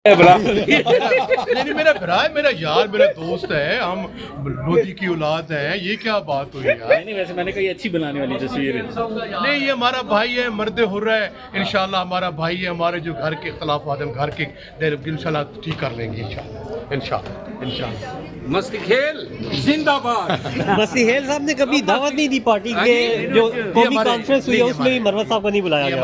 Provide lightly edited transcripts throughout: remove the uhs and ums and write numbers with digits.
نہیں میرا بھرا ہے، میرا یار، میرا دوست ہے، ہم لودھی کی اولاد ہیں، یہ کیا بات ہوئی یار؟ نہیں ویسے میں نے کہا یہ اچھی بنانے والی تصویر ہے. نہیں یہ ہمارا بھائی ہے، مرد حر ہے، انشاءاللہ ہمارا بھائی ہے. ہمارے جو گھر کے اختلافات ہیں گھر کے انشاءاللہ ٹھیک کر لیں گے انشاءاللہ. مستی کھیل زندہ باد. مسیح ہیل صاحب نے کبھی دعوت نہیں دی پارٹی کے جو قومی کانفرنس ہوئی ہے اس میں بھی مروت صاحب کو نہیں بلایا یہ گیا.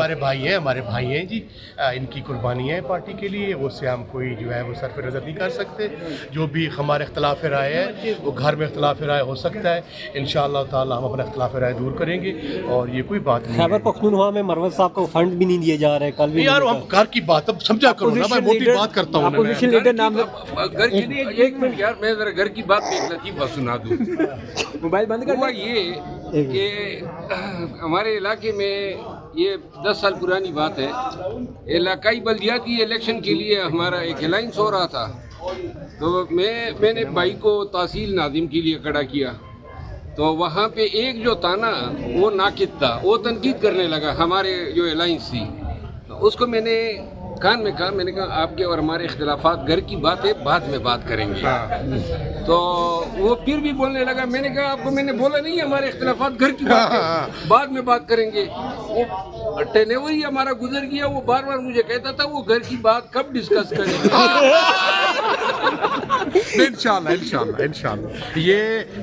ہمارے بھائی ہیں جی، ان کی قربانی ہے پارٹی کے لیے، اس سے ہم کوئی جو ہے وہ صرف نظر نہیں کر سکتے. جو بھی ہمارے اختلاف رائے ہے وہ گھر میں اختلاف رائے ہو سکتا ہے، انشاءاللہ تعالی ہم اپنا اختلاف رائے دور کریں گے اور یہ کوئی بات نہیں خیبر ہے. پختونخوا میں مروت صاحب کو فنڈ بھی نہیں دیے جا رہے. کل بھی یار ہم گھر کی بات اب سمجھا کرو نا، میں موٹی بات کرتا ہوں. اپوزیشن لیڈر نام گھر کی ایک منٹ یار، میں ذرا گھر کی بات میں ایک لطیفہ سنا دوں. موبائل بند کر. ہوا یہ کہ ہمارے علاقے میں یہ 10 سال پرانی بات ہے، علاقائی بلدیاتی الیکشن کے لیے ہمارا ایک الائنس ہو رہا تھا. تو میں نے بھائی کو تحصیل ناظم کے لیے کھڑا کیا. تو وہاں پہ ایک جو تھا نا وہ ناقد تھا، وہ تنقید کرنے لگا ہمارے جو الائنس تھی. اس کو میں نے کان میں کہا، میں نے کہا آپ کے اور ہمارے اختلافات گھر کی بات ہے، بعد میں بات کریں گے. تو وہ پھر بھی بولنے لگا. میں نے کہا آپ کو میں نے بولا نہیں ہمارے اختلافات گھر کی بات ہے، بعد میں بات کریں گے. وہ ٹینیور ہی ہمارا گزر گیا. وہ بار بار مجھے کہتا تھا وہ گھر کی بات کب ڈسکس کریں گے. انشاءاللہ یہ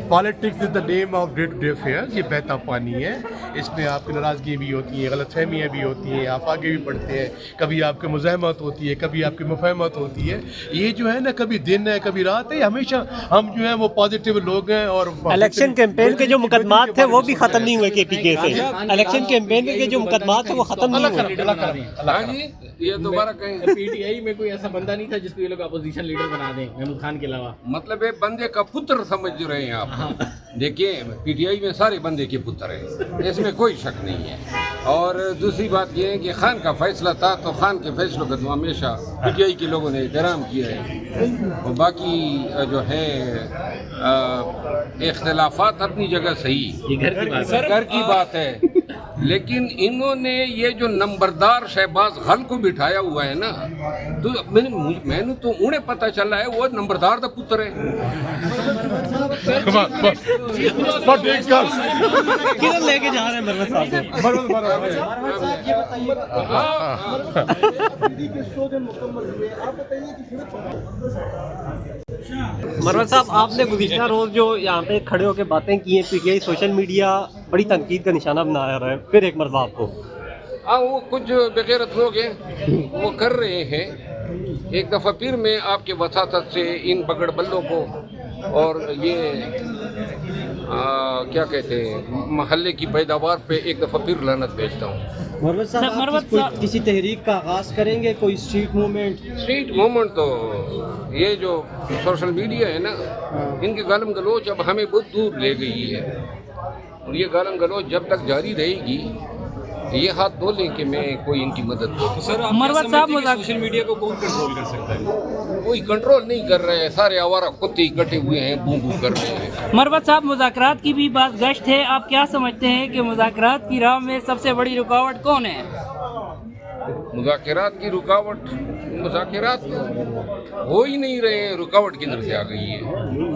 politics is the name of day to day affairs. یہ بہتا پانی ہے، اس میں آپ کی ناراضگی بھی ہوتی ہیں، غلط فہمیاں بھی ہوتی ہیں، آپ آگے بھی بڑھتے ہیں، کبھی آپ کے مزاحمت ہوتی ہے، کبھی آپ کی مفاہمت ہوتی ہے. یہ جو ہے نا کبھی دن ہے کبھی رات ہے. ہمیشہ ہم جو ہیں وہ پازیٹیو لوگ ہیں. اور الیکشن کیمپین کے جو مقدمات تھے وہ بھی ختم نہیں ہوئے کے پی کے سے. الیکشن کیمپین کے جو مقدمات تھے وہ ختم نہیں ہوئے. ہاں جی یہ دوبارہ کہیں. پی ٹی آئی میں کوئی ایسا بندہ نہیں تھا جس کو یہ لوگ اپوزیشن لیڈر بنا دیں محمود خان کے علاوہ. مطلب ہے بندے کا پتر سمجھ رہے ہیں آپ. دیکھیے پی ٹی آئی میں سارے بندے کے پتر ہیں، اس میں کوئی شک نہیں ہے. اور دوسری بات یہ ہے کہ خان کا فیصلہ تھا تو خان کے فیصلوں کا تو ہمیشہ پی ٹی آئی کے لوگوں نے احترام کیا ہے. اور باقی جو ہے اختلافات اپنی جگہ صحیح، یہ گھر کی بات ہے. گھر کی بات ہے. لیکن انہوں نے یہ جو نمبردار شہباز غل کو بٹھایا ہوا ہے نا، تو میں نے تو انہیں پتہ چلا ہے وہ نمبردار دا پتر ہے. کدھر لے کے جا رہے ہیں مروت صاحب مروت صاحب آپ نے گزشتہ روز جو یہاں پہ کھڑے ہو کے باتیں کی ہیں، P T I social media بڑی تنقید کا نشانہ بنا رہا ہے پھر ایک مرتبہ آپ کو. ہاں وہ کچھ بغیرت لوگ ہیں وہ کر رہے ہیں. ایک دفعہ پھر میں آپ کے وساطت سے ان بگڑ بلوں کو اور یہ کیا کہتے ہیں محلے کی پیداوار پہ ایک دفعہ پھر لعنت بھیجتا ہوں. مروت صاحب کسی تحریک کا آغاز کریں گے، کوئی اسٹریٹ موومنٹ؟ اسٹریٹ موومنٹ تو یہ جو سوشل میڈیا ہے نا، ان کی گالم گلوچ اب ہمیں بہت دور لے گئی ہے. اور یہ گالم گلوچ جب تک جاری رہے گی یہ ہاتھ دھو لیں کہ میں کوئی ان کی مدد کروں. سر مروت صاحب سوشل میڈیا کو کون کنٹرول کر سکتا ہے؟ کوئی کنٹرول نہیں کر رہے ہیں، سارے آوارہ کتے اکٹھے ہوئے ہیں، بو بو کر رہے ہیں. مروت صاحب مذاکرات کی بھی بات گشت ہے، آپ کیا سمجھتے ہیں کہ مذاکرات کی راہ میں سب سے بڑی رکاوٹ کون ہے؟ مذاکرات کی رکاوٹ، مذاکرات ہو ہی نہیں رہے ہیں، رکاوٹ کدھر سے آ گئی ہے؟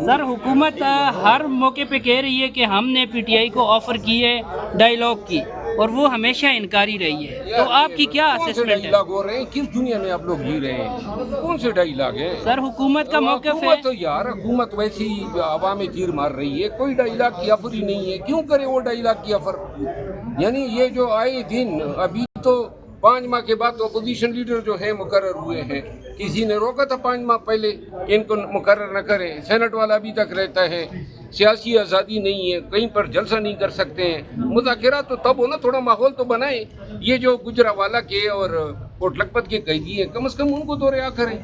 سر حکومت ہر موقع پہ کہہ رہی ہے کہ ہم نے پی ٹی آئی کو آفر کی ہے ڈائیلاگ کی اور وہ ہمیشہ انکاری رہی ہے، تو آپ کی کیا کون سے اسسمنٹ ہے؟ ڈائیلاگ ہو رہے ہیں؟ کس دنیا میں آپ لوگ جی رہے ہیں؟ کون سے ڈائیلاگ ہیں؟ سر حکومت کا موقف ہے. حکومت تو یار حکومت ویسی ہوا میں تیر مار رہی ہے، کوئی ڈائیلاگ کی آفر ہی نہیں ہے. کیوں کرے وہ ڈائیلاگ کی آفر؟ یعنی یہ جو آئے دن ابھی تو 5 ماہ کے بعد اپوزیشن لیڈر جو ہیں مقرر ہوئے ہیں. کسی نے روکا تھا 5 ماہ پہلے کہ ان کو مقرر نہ کریں. سینٹ والا ابھی تک رہتا ہے. سیاسی آزادی نہیں ہے، کہیں پر جلسہ نہیں کر سکتے ہیں. مذاکرات تو تب ہو نا، تھوڑا ماحول تو بنائیں. یہ جو گجرانوالہ کے اور کوٹ لکھپت کے قیدی ہیں کم از کم ان کو تو رہا کریں.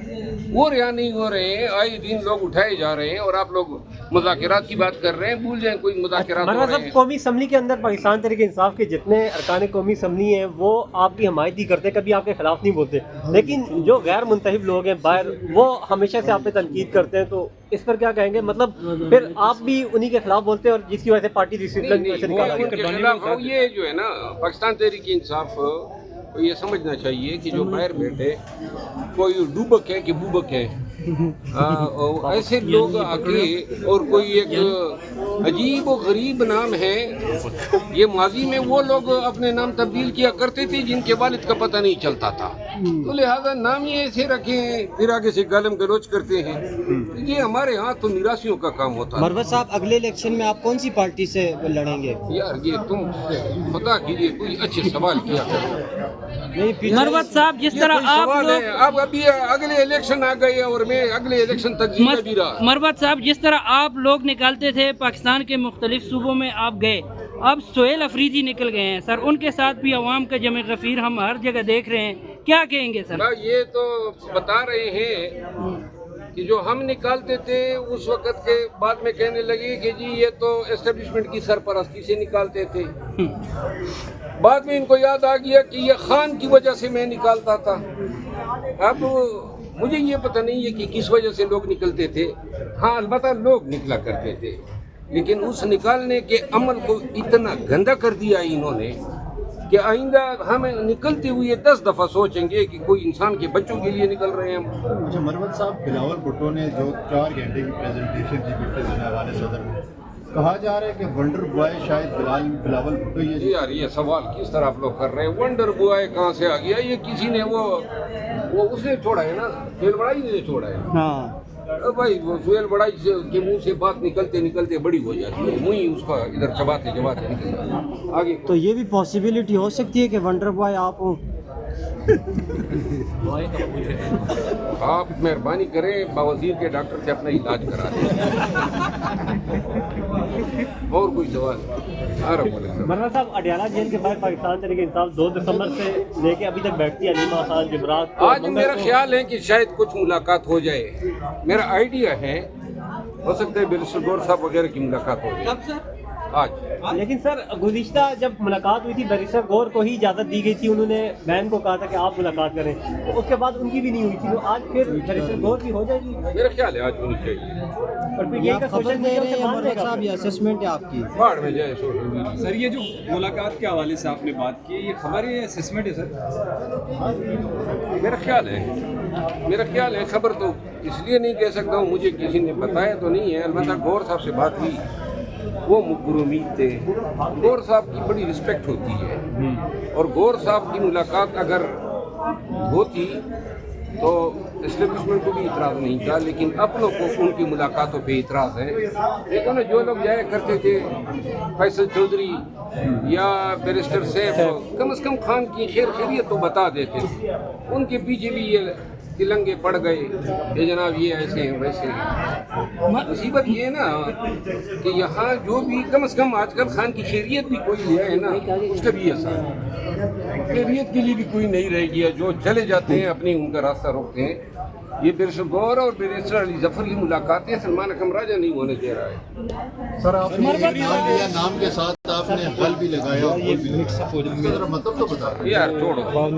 وہ رہا نہیں ہو رہے ہیں، آئے دن لوگ اٹھائے جا رہے ہیں اور آپ لوگ مذاکرات کی بات کر رہے ہیں. بھول جائیں کوئی مذاکرات ہو مروت رہے صاحب ہیں. قومی اسمبلی کے اندر پاکستان تحریک انصاف کے جتنے ارکان قومی اسمبلی ہیں وہ آپ کی حمایت ہی کرتے، کبھی آپ کے خلاف نہیں بولتے، لیکن جو غیر منتخب لوگ ہیں باہر وہ ہمیشہ سے آپ پہ تنقید کرتے ہیں. تو اس پر کیا کہیں گے؟ مطلب پھر آپ بھی انہی کے خلاف بولتے ہیں اور جس کی وجہ سے پارٹی ڈسپلن سے نکالا ان کے خلاف یہ جو ہے نا پاکستان تحریک انصاف کو یہ سمجھنا چاہیے کہ جو باہر بیٹھے کوئی ڈوبک ہے کہ بوبک ہے، ایسے لوگ آ کے اور کوئی ایک عجیب و غریب نام ہے، یہ ماضی میں وہ لوگ اپنے نام تبدیل کیا کرتے تھے جن کے والد کا پتہ نہیں چلتا تھا، تو لہذا نام ہی ایسے رکھے ہیں، پھر آگے سے گالم گلوچ کرتے ہیں۔ یہ ہمارے ہاں تو نراسیوں کا کام ہوتا ہے۔ مروت صاحب اگلے الیکشن میں آپ کون سی پارٹی سے لڑیں گے؟ یار یہ تم خدا کیجیے کوئی اچھے سوال کیا کرو۔ مروت صاحب جس طرح آپ سوال ہے، اب ابھی اگلے الیکشن آ گئے اور میں اگلے الیکشن تک جیتا بھی رہا۔ مروت صاحب جس طرح آپ لوگ نکالتے تھے پاکستان کے مختلف صوبوں میں آپ گئے، اب سہیل افریدی نکل گئے ہیں سر، ان کے ساتھ بھی عوام کا جمع غفیر ہم ہر جگہ دیکھ رہے ہیں، کیا کہیں گے سر؟ یہ تو بتا رہے ہیں کہ جو ہم نکالتے تھے اس وقت کے بعد میں کہنے لگے کہ جی یہ تو اسٹیبلشمنٹ کی سرپرستی سے نکالتے تھے، بعد میں ان کو یاد آ گیا کہ یہ خان کی وجہ سے میں نکالتا تھا۔ اب مجھے یہ پتہ نہیں ہے کہ کس وجہ سے لوگ نکلتے تھے، ہاں البتہ لوگ نکلا کرتے تھے، لیکن اس نکالنے کے عمل کو اتنا گندا کر دیا انہوں نے کہ آئندہ ہم نکلتے ہوئے 10 دفعہ سوچیں گے کہ کوئی انسان کے بچوں کے لیے نکل رہے ہیں ہم۔ اچھا مروت صاحب، بلاول بھٹو نے جو 4 گھنٹے کی پریزنٹیشن دی پریزیڈنٹ حوالے صدر میں، کہا جا رہا ہے کہ ونڈر بوائے شاید بلاول بھٹو ہی ہے۔ یار یہ سوال کس طرح آپ لوگ کر رہے ہیں؟ ونڈر بوائے کہاں سے آ گیا؟ یہ کسی نے وہ اس نے چھوڑا ہے نا، سہیل بڑائی نے چھوڑا ہے۔ ہاں بھائی وہ سہیل بڑائی کے منہ سے بات نکلتے نکلتے بڑی ہو جاتی ہے، منہ ہی اس کا ادھر چباتے چباتے نکلتا آگے۔ تو یہ بھی پاسبلٹی ہو سکتی ہے کہ ونڈر بوائے آپ ہوں؟ آپ مہربانی کریں باوزیر کے ڈاکٹر سے اپنا علاج کرا دیں۔ اور کوئی سوال؟ مروت صاحب، اڈیالہ جیل کے باہر پاکستان تحریک انصاف 2 دسمبر سے لے کے ابھی تک بیٹھتی ہے، علیمہ خان جبرات۔ آج میرا خیال ہے کہ شاید کچھ ملاقات ہو جائے، میرا آئیڈیا ہے، ہو سکتا ہے بیرسٹر گور صاحب وغیرہ کی ملاقات ہو جائے آج۔ لیکن سر گزشتہ جب ملاقات ہوئی تھی بیرسٹر گور کو ہی اجازت دی گئی تھی، انہوں نے بہن کو کہا تھا کہ آپ ملاقات کریں، تو اس کے بعد ان کی بھی نہیں ہوئی تھی، تو آج پھر بیرسٹر گور کی ہو جائے گی؟ میرا خیال ہے آج ہونی چاہیے۔ اور پھر یہ خبر دے رہے ہیں مروت صاحب، یہ اسسمنٹ ہے آپ کی؟ باڑ میں جائے سوشل میڈیا۔ سر یہ جو ملاقات کے حوالے سے آپ نے بات کی، یہ خبر ہے اسسمنٹ ہے سر؟ میرا خیال ہے خبر تو اس لیے نہیں کہہ سکتا ہوں، مجھے کسی نے بتایا تو نہیں ہے، البتہ گور صاحب سے بات ہوئی، وہ پرامید تھے، گور صاحب کی بڑی رسپیکٹ ہوتی ہے، اور گور صاحب کی ملاقات اگر ہوتی تو اسٹیبلشمنٹ کو بھی اعتراض نہیں تھا، لیکن اپنوں کو ان کی ملاقاتوں پہ اعتراض ہے۔ لیکن جو لوگ جایا کرتے تھے، فیصل چودھری یا بیرسٹر سیف، کم از کم خان کی خیر خیریت تو بتا دیتے تھے، ان کے پیچھے بھی یہ تلنگے پڑ گئے کہ جناب یہ ایسے ہیں ویسے ہیں۔ مصیبت یہ ہے نا کہ یہاں جو بھی کم از کم آج کل خان کی خیریت بھی کوئی لیا ہے نا، اس کا بھی اثر ہے، خیریت کے لیے بھی کوئی نہیں رہ گیا، جو چلے جاتے ہیں اپنی ان کا راستہ روکتے ہیں۔ یہ بیرسٹر گور اور بیرسٹر علی ظفر کی ملاقاتیں سلمان اکرم راجہ نہیں ہونے دے رہا ہے۔ سر آپ نے نام لیا، نام کے ساتھ آپ نے غل بھی لگایا، مطلب تو بتا دیں یار چھوڑو۔